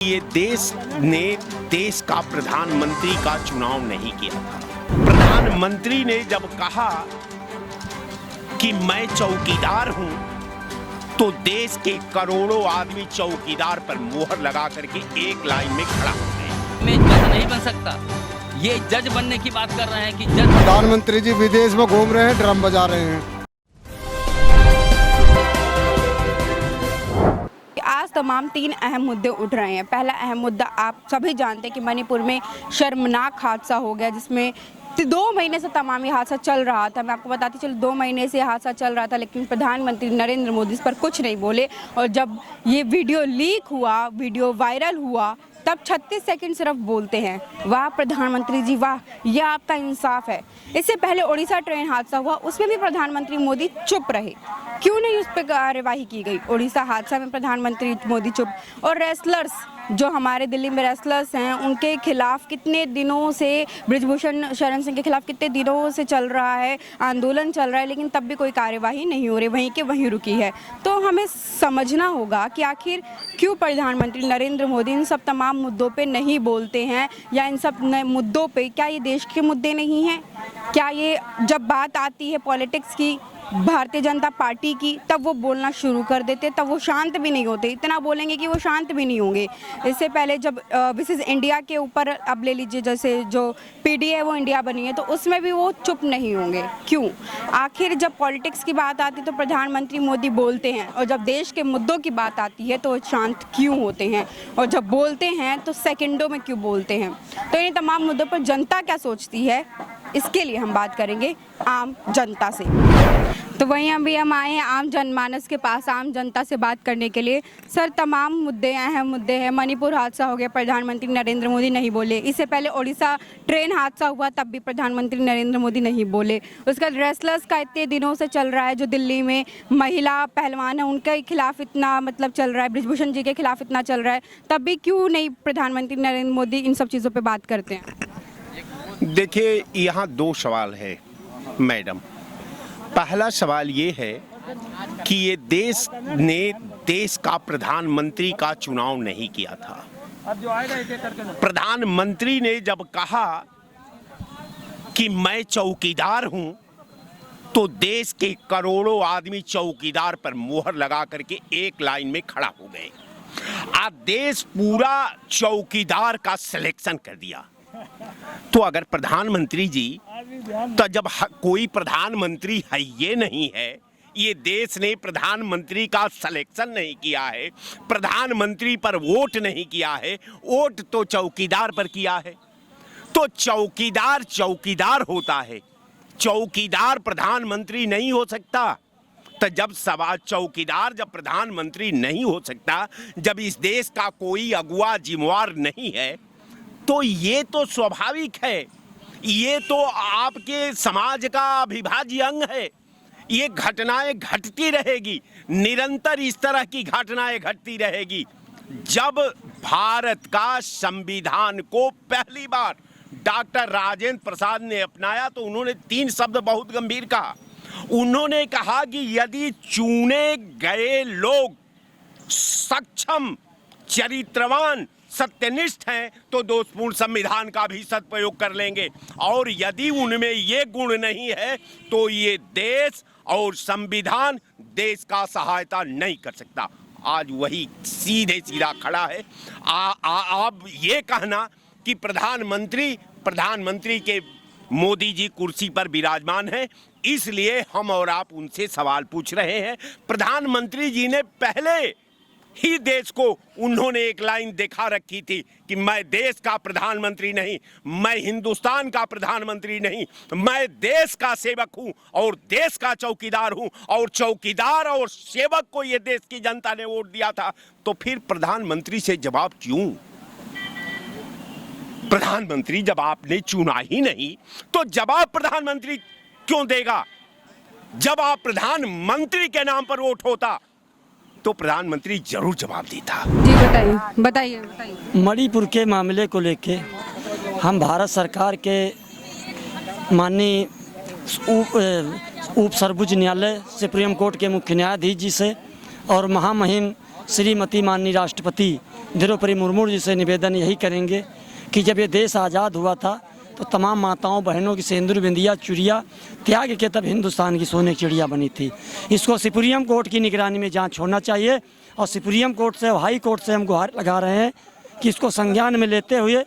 ये देश ने देश का प्रधानमंत्री का चुनाव नहीं किया था। प्रधानमंत्री ने जब कहा कि मैं चौकीदार हूं, तो देश के करोड़ों आदमी चौकीदार पर मुहर लगा करके एक लाइन में खड़ा हो गए। मैं जज नहीं बन सकता। ये जज बनने की बात कर रहे हैं कि जज। प्रधानमंत्री जी विदेश में घूम रहे हैं, ड्रम बजा रहे हैं। आज तमाम 3 अहम मुद्दे उठ रहे हैं। पहला अहम मुद्दा आप सभी जानते हैं कि मणिपुर में शर्मनाक हादसा हो गया, जिसमें 2 महीने से तमाम ये हादसा चल रहा था। मैं आपको बताती चलूँ 2 महीने से हादसा चल रहा था, लेकिन प्रधानमंत्री नरेंद्र मोदी इस पर कुछ नहीं बोले। और जब ये वीडियो लीक हुआ, वीडियो वायरल हुआ, तब 36 सेकंड सिर्फ बोलते हैं, वाह प्रधानमंत्री जी वाह, यह आपका इंसाफ है। इससे पहले ओडिशा ट्रेन हादसा हुआ, उसमें भी प्रधानमंत्री मोदी चुप रहे। क्यों नहीं उस पर कार्यवाही की गई? ओडिशा हादसा में प्रधानमंत्री मोदी चुप। और रेसलर्स, जो हमारे दिल्ली में रेसलर्स हैं, उनके खिलाफ कितने दिनों से, बृजभूषण शरण सिंह के खिलाफ कितने दिनों से चल रहा है, आंदोलन चल रहा है, लेकिन तब भी कोई कार्यवाही नहीं हो रही, वहीं के वहीं रुकी है। तो हमें समझना होगा कि आखिर क्यों प्रधानमंत्री नरेंद्र मोदी इन सब तमाम मुद्दों पे नहीं बोलते हैं, या इन सब मुद्दों पे क्या ये देश के मुद्दे नहीं हैं? क्या ये जब बात आती है पॉलिटिक्स की, भारतीय जनता पार्टी की, तब वो बोलना शुरू कर देते, तब वो शांत भी नहीं होते। इतना बोलेंगे कि वो शांत भी नहीं होंगे। इससे पहले जब विशेष इंडिया के ऊपर अब ले लीजिए, जैसे जो पीडी है वो इंडिया बनी है, तो उसमें भी वो चुप नहीं होंगे। क्यों? आखिर जब पॉलिटिक्स की बात आती है तो प्रधानमंत्री मोदी बोलते हैं, और जब देश के मुद्दों की बात आती है तो शांत क्यों होते हैं? और जब बोलते हैं तो सेकंडों में क्यों बोलते हैं? तो इन तमाम मुद्दों पर जनता क्या सोचती है, इसके लिए हम बात करेंगे आम जनता से। तो वहीं अभी हम आए हैं आम जनमानस के पास, आम जनता से बात करने के लिए। सर, तमाम मुद्दे अहम मुद्दे हैं। मणिपुर हादसा हो गया, प्रधानमंत्री नरेंद्र मोदी नहीं बोले। इससे पहले ओडिशा ट्रेन हादसा हुआ, तब भी प्रधानमंत्री नरेंद्र मोदी नहीं बोले। उसका रेसलर्स का इतने दिनों से चल रहा है, जो दिल्ली में महिला पहलवान है, उनके खिलाफ इतना चल रहा है, बृजभूषण जी के खिलाफ इतना चल रहा है, तब भी क्यों नहीं प्रधानमंत्री नरेंद्र मोदी इन सब चीज़ों पर बात करते हैं? देखिए, यहाँ 2 सवाल है मैडम। पहला सवाल ये है कि ये देश ने देश का प्रधानमंत्री का चुनाव नहीं किया था। प्रधानमंत्री ने जब कहा कि मैं चौकीदार हूं, तो देश के करोड़ों आदमी चौकीदार पर मुहर लगा करके एक लाइन में खड़ा हो गए। आज देश पूरा चौकीदार का सिलेक्शन कर दिया। तो अगर प्रधानमंत्री जी, तो जब कोई प्रधानमंत्री है ये नहीं है, ये देश ने प्रधानमंत्री का सिलेक्शन नहीं किया है, प्रधानमंत्री पर वोट नहीं किया है, वोट तो चौकीदार पर किया है, तो चौकीदार चौकीदार होता है, चौकीदार प्रधानमंत्री नहीं हो सकता। तो जब सवाल चौकीदार जब प्रधानमंत्री नहीं हो सकता, जब इस देश का कोई अगुवा जिम्मेवार नहीं है, तो ये तो स्वाभाविक है, ये तो आपके समाज का अविभाज्य अंग है। ये घटनाएं घटती रहेगी, निरंतर इस तरह की घटनाएं घटती रहेगी। जब भारत का संविधान को पहली बार डॉक्टर राजेंद्र प्रसाद ने अपनाया, तो उन्होंने 3 शब्द बहुत गंभीर कहा। उन्होंने कहा कि यदि चुने गए लोग सक्षम, चरित्रवान, सत्यनिष्ठ हैं, तो दोषपूर्ण संविधान का भी सदुपयोग कर लेंगे, और यदि उनमें ये गुण नहीं है, तो ये देश और संविधान देश का सहायता नहीं कर सकता। आज वही सीधे सीधा खड़ा है। अब ये कहना कि प्रधानमंत्री के मोदी जी कुर्सी पर विराजमान हैं, इसलिए हम और आप उनसे सवाल पूछ रहे हैं। प्रधानमंत्री जी ने पहले ही देश को उन्होंने एक लाइन दिखा रखी थी कि मैं देश का प्रधानमंत्री नहीं, मैं हिंदुस्तान का प्रधानमंत्री नहीं, मैं देश का सेवक हूं और देश का चौकीदार हूं, और चौकीदार और सेवक को ये देश की जनता ने वोट दिया था। तो फिर प्रधानमंत्री से जवाब क्यों? प्रधानमंत्री जब आपने चुना ही नहीं, तो जवाब प्रधानमंत्री क्यों देगा? जब आप प्रधानमंत्री के नाम पर वोट होता, तो प्रधानमंत्री जरूर जवाब देता। जी बताइए। मणिपुर के मामले को लेके हम भारत सरकार के माननीय उप सर्वोच्च न्यायालय सुप्रीम कोर्ट के मुख्य न्यायाधीश जी से और महामहिम श्रीमती माननीय राष्ट्रपति द्रौपदी मुर्मू जी से निवेदन यही करेंगे कि जब ये देश आज़ाद हुआ था तो तमाम माताओं बहनों की सिंदूर बिंदिया चुड़िया त्याग के तब हिंदुस्तान की सोने की चिड़िया बनी थी। इसको सुप्रीम कोर्ट की निगरानी में जांच होना चाहिए और सुप्रीम कोर्ट से और हाई कोर्ट से हम गुहार लगा रहे हैं कि इसको संज्ञान में लेते हुए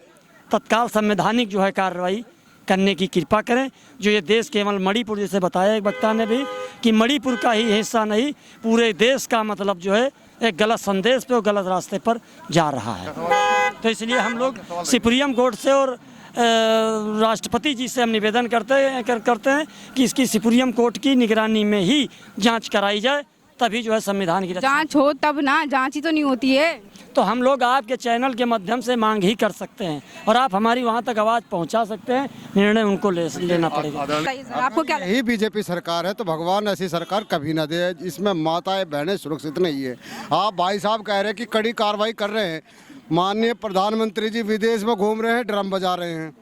तत्काल संवैधानिक जो है कार्रवाई करने की कृपा करें। जो ये देश केवल मणिपुर, जैसे बताया एक वक्ता ने भी कि मणिपुर का ही हिस्सा नहीं, पूरे देश का मतलब जो है एक गलत संदेश पे और गलत रास्ते पर जा रहा है। तो इसलिए हम लोग सुप्रीम कोर्ट से और राष्ट्रपति जी से हम निवेदन करते हैं कि इसकी सुप्रीम कोर्ट की निगरानी में ही जांच कराई जाए, तभी जो है संविधान की जांच हो तब ना, जांच ही तो नहीं होती है। तो हम लोग आपके चैनल के माध्यम से मांग ही कर सकते हैं और आप हमारी वहाँ तक आवाज़ पहुँचा सकते हैं। निर्णय उनको लेना पड़ेगा। आपको क्या लगता है? यही बीजेपी सरकार है तो भगवान ऐसी सरकार कभी ना दे, इसमें माताएं बहनें सुरक्षित नहीं है। आप भाई साहब कह रहे हैं कि कड़ी कार्रवाई कर रहे हैं, माननीय प्रधानमंत्री जी विदेश में घूम रहे हैं, ड्रम बजा रहे हैं।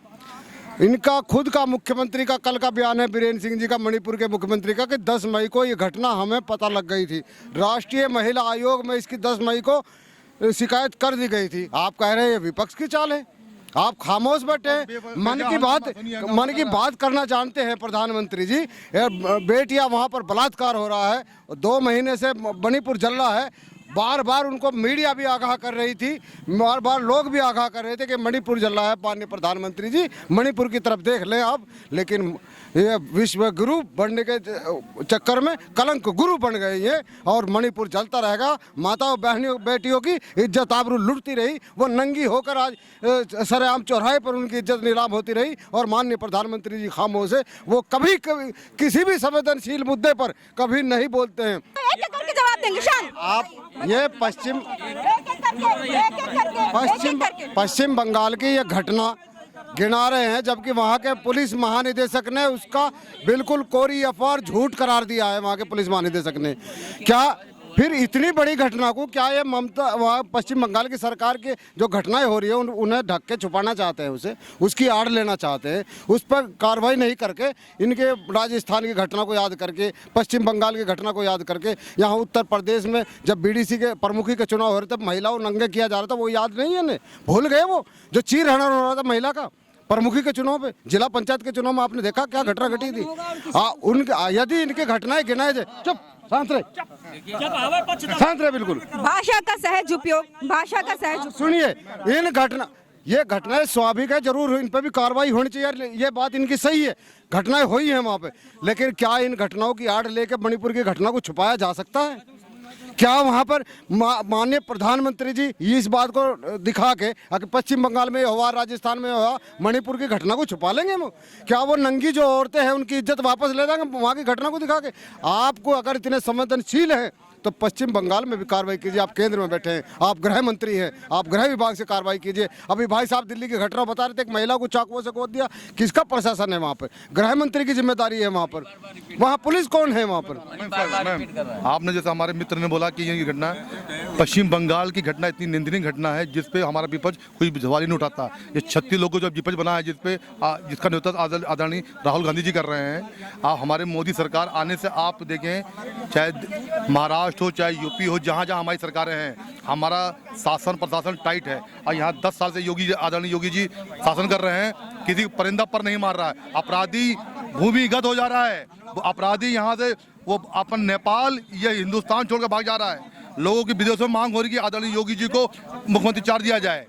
इनका खुद का मुख्यमंत्री का कल का बयान है, बीरेन्द्र सिंह जी का, मणिपुर के मुख्यमंत्री का, कि 10 मई को ये घटना हमें पता लग गई थी। राष्ट्रीय महिला आयोग में इसकी 10 मई को शिकायत कर दी गई थी। आप कह रहे हैं ये विपक्ष की चाल है, आप खामोश बैठे। मन की बात करना जानते हैं प्रधानमंत्री जी। बेटियां वहां पर बलात्कार हो रहा है, 2 महीने से मणिपुर जल रहा है। बार बार उनको मीडिया भी आगाह कर रही थी, बार बार लोग भी आगाह कर रहे थे कि मणिपुर जल रहा है। माननीय प्रधानमंत्री जी मणिपुर की तरफ देख लें आप। लेकिन ये विश्व गुरु बनने के चक्कर में कलंक गुरु बन गए ये, और मणिपुर जलता रहेगा। माताओं बहनों बेटियों की इज्जत आबरू लुटती रही, वो नंगी होकर आज सरेआम चौराहे पर उनकी इज्जत नीलाम होती रही, और माननीय प्रधानमंत्री जी खामोश है। वो कभी किसी भी संवेदनशील मुद्दे पर कभी नहीं बोलते हैं। जवाब देंगे शान। आप ये पश्चिम बंगाल की ये घटना गिना रहे हैं, जबकि वहाँ के पुलिस महानिदेशक ने उसका बिल्कुल कोरी अफवाह झूठ करार दिया है। वहाँ के पुलिस महानिदेशक ने क्या फिर इतनी बड़ी घटना को क्या ये ममता, वहाँ पश्चिम बंगाल की सरकार की जो घटनाएं हो रही है उन्हें ढक के छुपाना चाहते हैं, उसकी आड़ लेना चाहते हैं, उस पर कार्रवाई नहीं करके इनके राजस्थान की घटना को याद करके, पश्चिम बंगाल की घटना को याद करके, यहाँ उत्तर प्रदेश में जब बीडीसी के प्रमुखी के चुनाव हो रहे थे, महिलाओं नंगे किया जा रहा था, वो याद नहीं है, भूल गए वो जो चीरहरण हो रहा था महिला का प्रमुखी के चुनाव पे, जिला पंचायत के चुनाव में आपने देखा क्या घटना घटी थी। यदि इनकी घटनाएं गिनाए जाए, चुप शांत रहे बिल्कुल। भाषा का सहज उपयोग, भाषा का सहज उपयोग। सुनिए, ये घटनाएं स्वाभाविक है, जरूर इन पे भी कार्रवाई होनी चाहिए, ये बात इनकी सही है, घटनाएं हुई हैं वहाँ पे। लेकिन क्या इन घटनाओं की आड़ लेके मणिपुर की घटना को छुपाया जा सकता है? क्या वहाँ पर माननीय प्रधानमंत्री जी इस बात को दिखा के कि पश्चिम बंगाल में हुआ, राजस्थान में हुआ, मणिपुर की घटना को छुपा लेंगे? वो क्या वो नंगी जो औरतें हैं उनकी इज्जत वापस ले जाएंगे वहाँ की घटना को दिखा के? आपको अगर इतने संवेदनशील हैं तो पश्चिम बंगाल में भी कार्रवाई कीजिए। आप केंद्र में बैठे हैं, आप गृह मंत्री हैं, आप गृह विभाग से कार्रवाई कीजिए। अभी भाई साहब दिल्ली की घटना बता रहे थे, एक महिला को चाकुओं से गोद दिया, किसका प्रशासन है वहाँ पर? गृह मंत्री की जिम्मेदारी है वहाँ पर, वहाँ पुलिस कौन है वहाँ पर? आपने जैसे हमारे मित्र ने बोला कि ये घटना पश्चिम बंगाल की घटना इतनी निंदनीय घटना है जिसपे हमारा विपक्ष कोई सवाल नहीं उठाता। ये 36 लोगों को जो विपक्ष बना है, जिसका नेतृत्व आदरणीय राहुल गांधी जी कर रहे हैं। हमारे मोदी सरकार आने से आप देखें, चाहे महाराष्ट्र हो चाहे यूपी हो, जहाँ जहाँ हमारी सरकारें हैं, हमारा शासन प्रशासन टाइट है। और यहाँ 10 साल से आदरणीय योगी जी शासन कर रहे हैं, किसी परिंदा पर नहीं मार रहा है। अपराधी भूमिगत हो जा रहा है, अपराधी यहाँ से वो अपन नेपाल या हिंदुस्तान छोड़कर भाग जा रहा है। लोगों की विदेशों में मांग हो रही है कि आदरणीय योगी जी को मुख्यमंत्री चार्ज दिया जाए।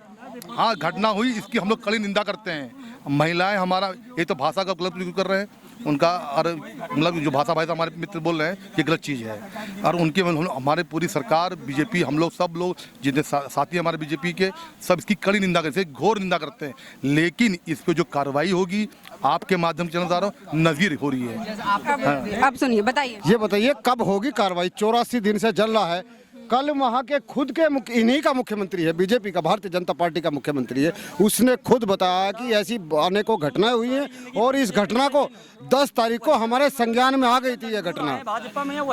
हाँ, घटना हुई, इसकी हम लोग कड़ी निंदा करते हैं। महिलाएं हमारा, ये तो भाषा का गलत कर रहे हैं उनका, और मतलब जो भाषा भाई हमारे मित्र बोल रहे हैं ये गलत चीज़ है। और उनके हमारे पूरी सरकार, बीजेपी, हम लोग सब लोग जितने साथी हमारे बीजेपी के, सब इसकी कड़ी निंदा करते हैं, घोर निंदा करते हैं। लेकिन इस पर जो कार्रवाई होगी आपके माध्यम से चैनल नज़ीर हो रही है। आप सुनिए, बताइए, ये बताइए कब होगी कार्रवाई? 84 दिन से जल रहा है। कल वहाँ के खुद के इन्हीं का मुख्यमंत्री है, बीजेपी का, भारतीय जनता पार्टी का मुख्यमंत्री है, उसने खुद बताया कि ऐसी अनेकों घटनाएं हुई हैं और इस घटना को 10 तारीख को हमारे संज्ञान में आ गई थी। ये घटना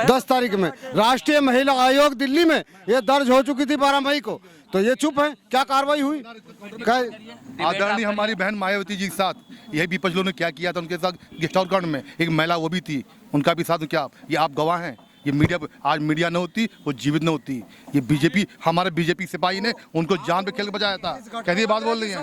10 तारीख में राष्ट्रीय महिला आयोग दिल्ली में ये दर्ज हो चुकी थी 12 मई को। तो ये चुप है, क्या कार्रवाई हुई? आदरणीय हमारी बहन मायावती जी के साथ यही विपक्ष ने क्या किया था, उनके साथ गेस्ट हाउस कांड में एक महिला वो भी थी, उनका भी साथ क्या ये आप गवाह हैं? ये मीडिया आज मीडिया न होती वो जीवित न होती। ये बीजेपी हमारे बीजेपी सिपाही ने उनको जान पे खेल के बचाया था। कैसी बात बोल रही है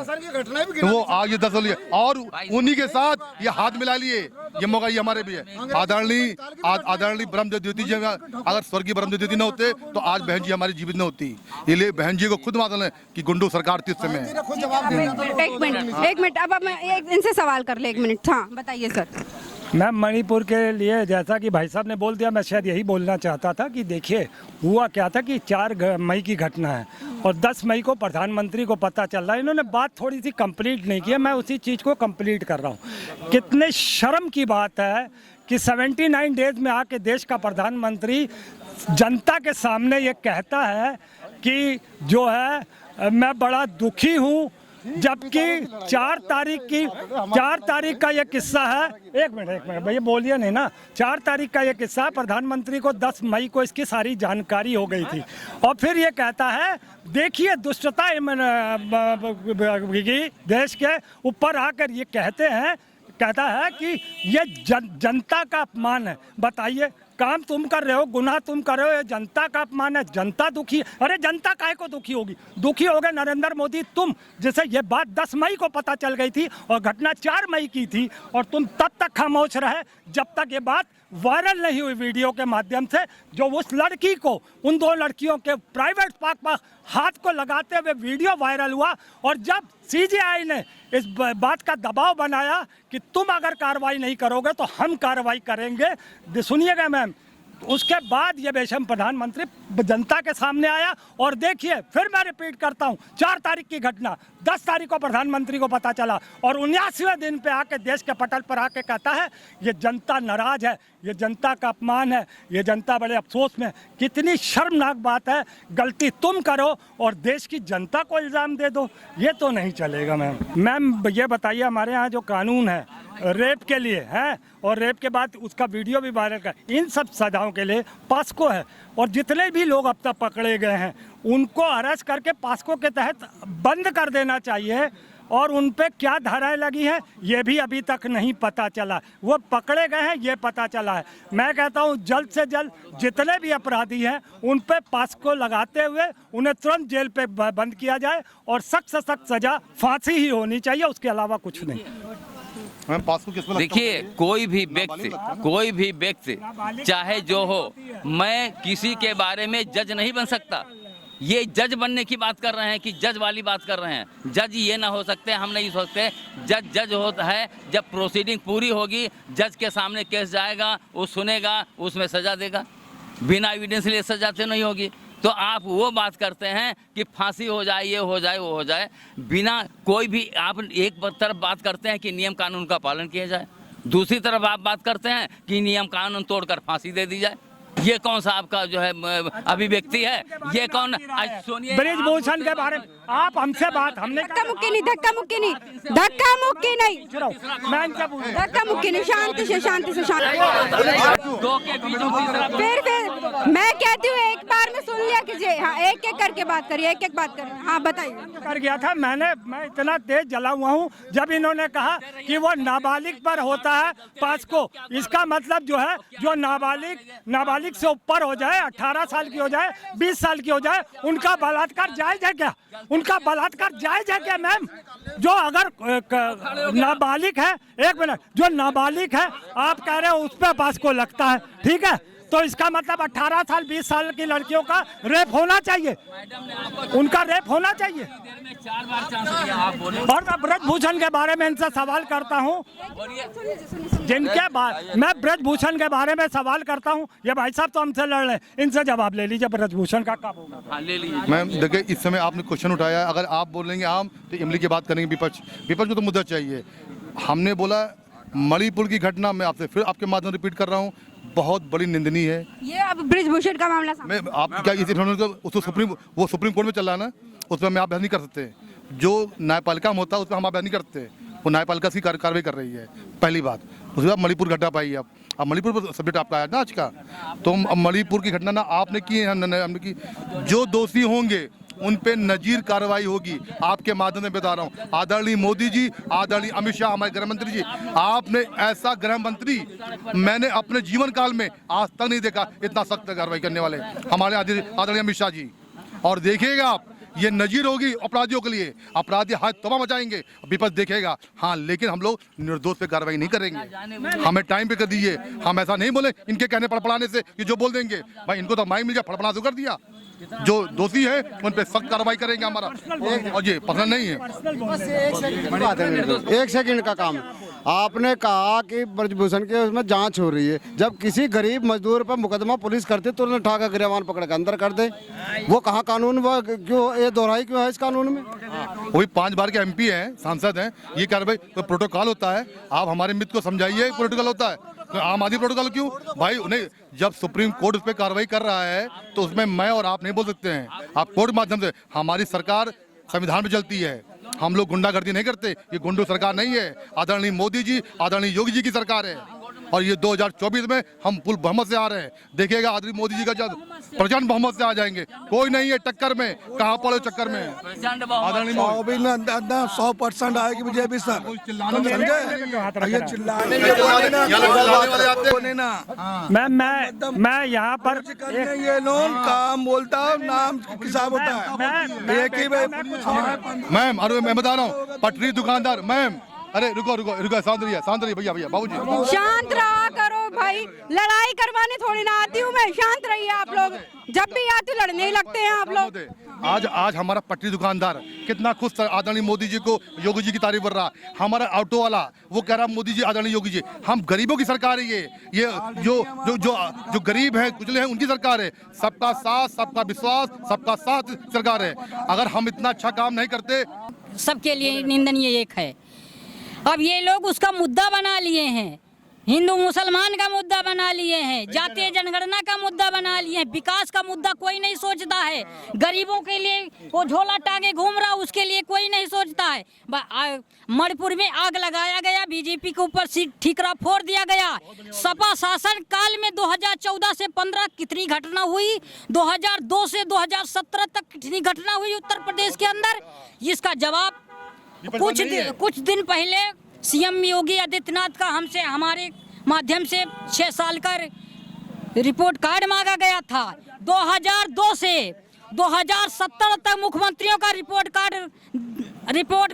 तो वो आज ये 10 हो लिए और उन्हीं के साथ ये हाथ मिला लिए। ये मौका ये हमारे भी है। आदरणीय ब्रह्म ज्योति जी अगर स्वर्गीय ब्रह्म ज्योति न होते तो आज बहन जी हमारी जीवित न होती। इसलिए बहन जी को खुद मालूम है कि गुंडू सरकार थी उस समय। एक मिनट अब मैं इनसे सवाल कर ले 1 मिनट। हाँ बताइए सर। मैं मणिपुर के लिए जैसा कि भाई साहब ने बोल दिया, मैं शायद यही बोलना चाहता था कि देखिए हुआ क्या था कि 4 मई की घटना है और 10 मई को प्रधानमंत्री को पता चल रहा है। इन्होंने बात थोड़ी सी कंप्लीट नहीं की है, मैं उसी चीज़ को कंप्लीट कर रहा हूँ। कितने शर्म की बात है कि 79 डेज में आके देश का प्रधानमंत्री जनता के सामने ये कहता है कि जो है मैं बड़ा दुखी हूँ, जबकि 4 तारीख का ये किस्सा है। एक मिनट भैया बोलिए नहीं ना। 4 तारीख का ये किस्सा है, प्रधानमंत्री को 10 मई को इसकी सारी जानकारी हो गई थी और फिर ये कहता है देखिए दुष्टता देश के ऊपर आकर ये कहता है कि ये जनता का अपमान है। बताइए, काम तुम कर रहे हो, गुनाह तुम कर रहे हो, ये जनता का अपमान है। जनता दुखी, अरे जनता काहे को दुखी होगी? दुखी हो गए नरेंद्र मोदी तुम, जैसे ये बात 10 मई को पता चल गई थी और घटना 4 मई की थी और तुम तब तक खामोश रहे जब तक ये बात वायरल नहीं हुई वीडियो के माध्यम से। जो उस लड़की को, उन 2 लड़कियों के प्राइवेट पार्क पर हाथ को लगाते हुए वीडियो वायरल हुआ और जब सीजीआई ने इस बात का दबाव बनाया कि तुम अगर कार्रवाई नहीं करोगे तो हम कार्रवाई करेंगे, सुनिएगा मैम, उसके बाद ये बेशम प्रधानमंत्री जनता के सामने आया और देखिए फिर मैं रिपीट करता हूँ 4 तारीख की घटना, 10 तारीख को प्रधानमंत्री को पता चला और 79वें दिन पे आके देश के पटल पर आके कहता है ये जनता नाराज है, ये जनता का अपमान है, ये जनता बड़े अफसोस में। कितनी शर्मनाक बात है। गलती तुम करो और देश की जनता को इल्ज़ाम दे दो, ये तो नहीं चलेगा मैम। ये बताइए हमारे यहाँ जो कानून है रेप के लिए है और रेप के बाद उसका वीडियो भी वायरल कर, इन सब सजाओं के लिए पास्को है और जितने भी लोग अब तक पकड़े गए हैं उनको अरेस्ट करके पास्को के तहत बंद कर देना चाहिए और उन पे क्या धाराएं लगी हैं ये भी अभी तक नहीं पता चला। वो पकड़े गए हैं ये पता चला है। मैं कहता हूँ जल्द से जल्द जितने भी अपराधी हैं उन पे पास्को लगाते हुए उन्हें तुरंत जेल पे बंद किया जाए और सख्त से सख्त सजा फांसी ही होनी चाहिए, उसके अलावा कुछ नहीं। देखिए कोई भी व्यक्ति चाहे जो हो, मैं किसी के बारे में जज नहीं बन सकता। ये जज बनने की बात कर रहे हैं कि जज वाली बात कर रहे हैं। जज ये ना हो सकते, हम नहीं सोचते। जज होता है जब प्रोसीडिंग पूरी होगी, जज के सामने केस जाएगा, वो सुनेगा, उसमें सजा देगा। बिना एविडेंस लिए सजा तो नहीं होगी। तो आप वो बात करते हैं कि फांसी हो जाए, ये हो जाए, वो हो जाए, बिना कोई भी। आप एक तरफ बात करते हैं कि नियम कानून का पालन किया जाए, दूसरी तरफ आप बात करते हैं कि नियम कानून तोड़कर फांसी दे दी जाए। ये कौन सा आपका जो है अभिव्यक्ति है? ये कौन? ब्रिजभूषण के बारे में आप हमसे बात, हमने धक्का मुक्की नहीं, धक्का मुक्की नहीं, शांति से फिर मैं कहती हूँ एक बार में सुन लिया कीजिए। हाँ एक करके बात करिए, एक बात करिए। हाँ बताइए। कर गया था मैं इतना तेज जला हुआ हूँ जब इन्होंने कहा कि वो नाबालिग पर होता है पास्को। इसका मतलब जो है जो नाबालिग से ऊपर हो जाए, 18 साल की हो जाए, 20 साल की हो जाए, उनका बलात्कार जायज है क्या? उनका बलात्कार जायज है क्या मैम? जो अगर नाबालिग है, 1 मिनट, जो नाबालिग है आप कह रहे हो उस पर पास्को लगता है, ठीक है, तो इसका मतलब 18 साल 20 साल की लड़कियों का रेप होना चाहिए, उनका रेप होना चाहिए। और मैं ब्रजभूषण के बारे में इनसे सवाल करता हूँ, जिनके बाद मैं ब्रजभूषण के बारे में सवाल करता हूँ। ये भाई साहब तो हमसे लड़ रहे हैं, इनसे जवाब ले लीजिए। ब्रजभूषण का कब होगा? ले लीजिए मैम। देखिए इस समय आपने क्वेश्चन उठाया है, अगर आप बोलेंगे आम तो इमली की बात करेंगे विपक्ष को तो मुद्दा चाहिए। हमने बोला मणिपुर की घटना, मैं आपसे फिर आपके माध्यम रिपीट कर रहा हूँ, बहुत बड़ी निंदनीय है। ये अब ब्रिजभूषण का मामला मैं आप क्या उसको सुप्रीम कोर्ट में चल रहा है ना, उसमें हम आप बहस नहीं कर सकते। जो न्यायपालिका में होता है उसमें हम आप बहस नहीं कर सकते। वो न्यायपालिका की कार्रवाई कर रही है, पहली बात। उसके बाद मणिपुर घटना पाई। अब मणिपुर पर सब्जेक्ट आपका है ना आज का, तो अब मणिपुर की घटना ना आपने की, हमने की। जो दोषी होंगे उन पे नजीर कार्रवाई होगी। आपके माध्यम से बता रहा हूँ, आदरणीय मोदी जी, आदरणीय अमित शाह हमारे गृह मंत्री जी, आपने ऐसा गृह मंत्री मैंने अपने जीवन काल में आज तक नहीं देखा, इतना सख्त कार्रवाई करने वाले हमारे आदरणीय अमित शाह जी। और देखिएगा आप, ये नजीर होगी अपराधियों के लिए, अपराधी हाथ तबाह मचाएंगे, विपक्ष देखेगा। हाँ, लेकिन हम लोग निर्दोष पे कार्रवाई नहीं करेंगे, हमें टाइम पे कर दीजिए। हम ऐसा नहीं बोले इनके कहने फड़फड़ाने से कि जो बोल देंगे भाई, इनको तो माइक मिल जाए, फड़फड़ा तो कर दिया। जो दोषी है उन पे सख्त कार्रवाई करेंगे हमारा। और ये पसंद नहीं है। एक सेकंड का काम है। आपने कहा कि ब्रजभूषण के उसमें जांच हो रही है, जब किसी गरीब मजदूर पर मुकदमा पुलिस करते तो उन्हें ठाका गिरफ्तार पकड़ के अंदर कर दे, वो कहाँ कानून, वो क्यों ये दोहराई क्यों है इस कानून में? वही 5 बार के MP हैं, सांसद हैं, ये कार्रवाई तो प्रोटोकॉल होता है। आप हमारे मित्र को समझाइए, प्रोटोकॉल होता है तो आम आदमी प्रोटोकॉल क्यों भाई? उन्हें जब सुप्रीम कोर्ट उस पर कार्रवाई कर रहा है तो उसमें मैं और आप नहीं बोल सकते हैं। आप कोर्ट के माध्यम से, हमारी सरकार संविधान पे चलती है, हम लोग गुंडागर्दी नहीं करते, ये गुंडू सरकार नहीं है। आदरणीय मोदी जी, आदरणीय योगी जी की सरकार है और ये 2024 में हम फुल बहुमत से आ रहे हैं। देखिएगा आदरणीय मोदी जी का जब प्रचंड बहुमत से आ जाएंगे, कोई नहीं है टक्कर में, कहाँ पड़े चक्कर में। आदरणीय 100% आएगी बीजेपी सर, मैं यहाँ पर ये लोग काम बोलता हूँ, नाम हिसाब होता है एक ही। मैम, अरे मैं बता रहा हूँ, पटरी दुकानदार मैम, अरे रुको शांत रहिए भैया बाबूजी शांत रहा करो भाई, लड़ाई करवाने थोड़ी ना आती हूँ मैं, शांत रहिए आप लोग, जब भी आते लड़ने ही लगते हैं आप लोग। आज हमारा पटरी दुकानदार कितना खुश था, आदरणीय मोदी जी को, योगी जी की तारीफ कर रहा। हमारा ऑटो वाला वो कह रहा मोदी जी, आदरणीय योगी जी, हम गरीबों की सरकार है। ये जो गरीब है, कुचले हैं, उनकी सरकार है। सबका साथ, सबका विश्वास, सबका साथ सरकार है। अगर हम इतना अच्छा काम नहीं करते, सबके लिए निंदनीय एक है। अब ये लोग उसका मुद्दा बना लिए हैं, हिंदू मुसलमान का मुद्दा बना लिए हैं, जातीय जनगणना का मुद्दा बना लिए हैं, विकास का मुद्दा कोई नहीं सोचता है। गरीबों के लिए वो झोला टांगे घूम रहा, उसके लिए कोई नहीं सोचता है। मणिपुर में आग लगाया गया, बीजेपी के ऊपर सीट ठीकरा फोड़ दिया गया। सपा शासन काल में 2014 से 15 कितनी घटना हुई, 2002 से 2017 तक कितनी घटना हुई उत्तर प्रदेश के अंदर, इसका जवाब कुछ दिन पहले सीएम योगी आदित्यनाथ का हमसे, हमारे माध्यम से 6 साल का रिपोर्ट कार्ड मांगा गया था। 2002 से 2017 तक मुख्यमंत्रियों का रिपोर्ट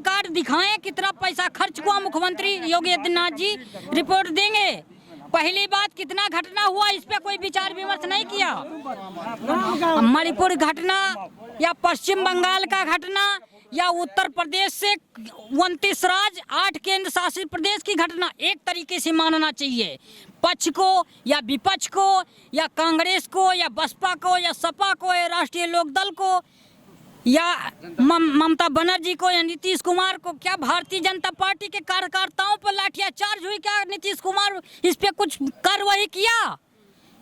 कार्ड दिखाएं, कितना पैसा खर्च हुआ मुख्यमंत्री योगी आदित्यनाथ जी रिपोर्ट देंगे। पहली बात, कितना घटना हुआ इस पे कोई विचार विमर्श नहीं किया। मणिपुर घटना या पश्चिम बंगाल का घटना या उत्तर प्रदेश से 29 राज्य 8 केंद्र शासित प्रदेश की घटना एक तरीके से मानना चाहिए। पक्ष को या विपक्ष को या कांग्रेस को या बसपा को या सपा को या राष्ट्रीय लोकदल को या ममता बनर्जी को या नीतीश कुमार को, क्या भारतीय जनता पार्टी के कार्यकर्ताओं पर लाठीचार्ज हुई? क्या नीतीश कुमार इस पे कुछ कार्रवाई किया?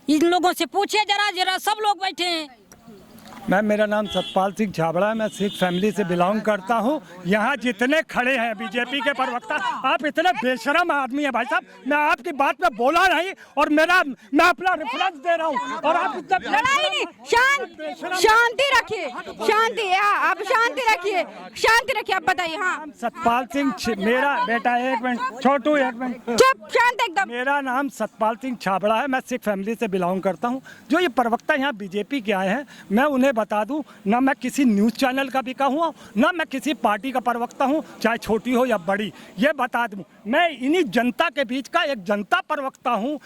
इन लोगों से पूछे जरा, सब लोग बैठे हैं। मेरा नाम सतपाल सिंह छाबड़ा है, मैं सिख फैमिली से बिलोंग करता हूँ। यहाँ जितने खड़े हैं बीजेपी के प्रवक्ता, आप इतने बेशरम आदमी हैं भाई साहब, मैं आपकी बात में बोला नहीं और मैं अपना रेफरेंस दे रहा हूँ और आप लड़ाई नहीं, शांति रखिए, शांति, आप शांति रखिए, आप बताइए। हाँ, सतपाल सिंह, मेरा बेटा, एक मिनट छोटू, एक मिनट चुप, शांत एकदम। मेरा नाम सतपाल सिंह छाबड़ा है, मैं सिख फैमिली से बिलोंग करता हूँ। जो ये प्रवक्ता यहाँ बीजेपी के आए हैं, मैं उन्हें बता दूं, ना मैं किसी न्यूज़ चैनल का बिका हुआ, ना मैं किसी पार्टी का प्रवक्ता हूं, चाहे छोटी हो या बड़ी। ये बता दूं, मैं इन्हीं जनता के बीच का एक जनता प्रवक्ता हूं।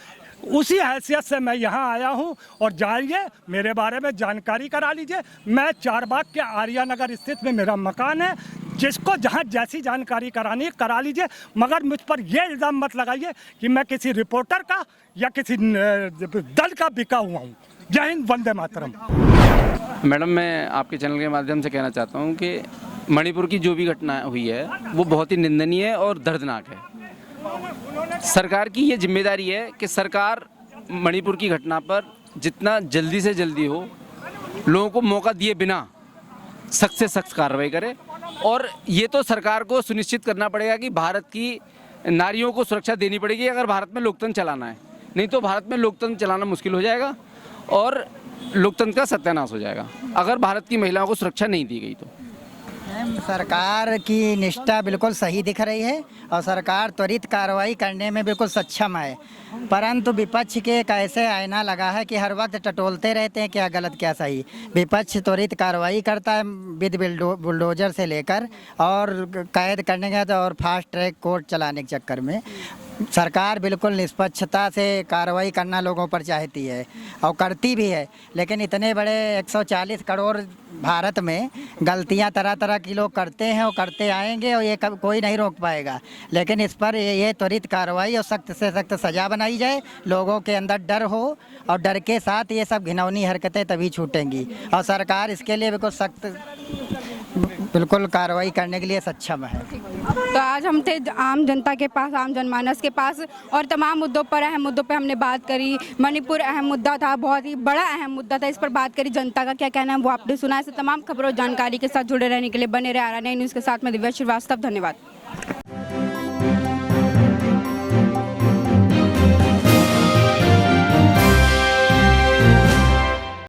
उसी हैसियत से मैं यहाँ आया हूँ और जाइए मेरे बारे में जानकारी करा लीजिए। मैं चारबाग के आर्यानगर स्थित में मेरा मकान है, जिसको जहाँ जैसी जानकारी करानी है करा लीजिए, मगर मुझ पर यह इल्ज़ाम मत लगाइए कि मैं किसी रिपोर्टर का या किसी दल का बिका हुआ हूँ। जय हिंद, वंदे मातरम। मैडम, मैं आपके चैनल के माध्यम से कहना चाहता हूँ कि मणिपुर की जो भी घटना हुई है वो बहुत ही निंदनीय और दर्दनाक है। सरकार की ये जिम्मेदारी है कि सरकार मणिपुर की घटना पर जितना जल्दी से जल्दी हो, लोगों को मौका दिए बिना सख्त से सख्त कार्रवाई करे। और ये तो सरकार को सुनिश्चित करना पड़ेगा कि भारत की नारियों को सुरक्षा देनी पड़ेगी अगर भारत में लोकतंत्र चलाना है, नहीं तो भारत में लोकतंत्र चलाना मुश्किल हो जाएगा। और लोकतंत्र का सत्यानाश हो जाएगा अगर भारत की महिलाओं को सुरक्षा नहीं दी गई तो। सरकार की निष्ठा बिल्कुल सही दिख रही है और सरकार त्वरित कार्रवाई करने में बिल्कुल सक्षम है, परंतु विपक्ष के एक ऐसे आईना लगा है कि हर वक्त टटोलते रहते हैं क्या गलत क्या सही। विपक्ष त्वरित कार्रवाई करता है विद बुलडोजर से लेकर और कैद करने का और फास्ट ट्रैक कोर्ट चलाने के चक्कर में सरकार बिल्कुल निष्पक्षता से कार्रवाई करना लोगों पर चाहती है और करती भी है, लेकिन इतने बड़े 140 करोड़ भारत में गलतियां तरह तरह की लोग करते हैं और करते आएंगे और ये कोई नहीं रोक पाएगा। लेकिन इस पर ये त्वरित कार्रवाई और सख्त से सख्त सज़ा बनाई जाए, लोगों के अंदर डर हो और डर के साथ ये सब घिनौनी हरकतें तभी छूटेंगी और सरकार इसके लिए बिल्कुल कार्रवाई करने के लिए सक्षम है। तो आज हम थे आम जनता के पास, आम जनमानस के पास, और तमाम मुद्दों पर, अहम मुद्दों पर हमने बात करी। मणिपुर अहम मुद्दा था, बहुत ही बड़ा अहम मुद्दा था, इस पर बात करी। जनता का क्या कहना है वो आपने सुना। ऐसे तमाम खबरों और जानकारी के साथ जुड़े रहने के लिए बने रहे RNA न्यूज़ के साथ में दिव्या श्रीवास्तव। धन्यवाद।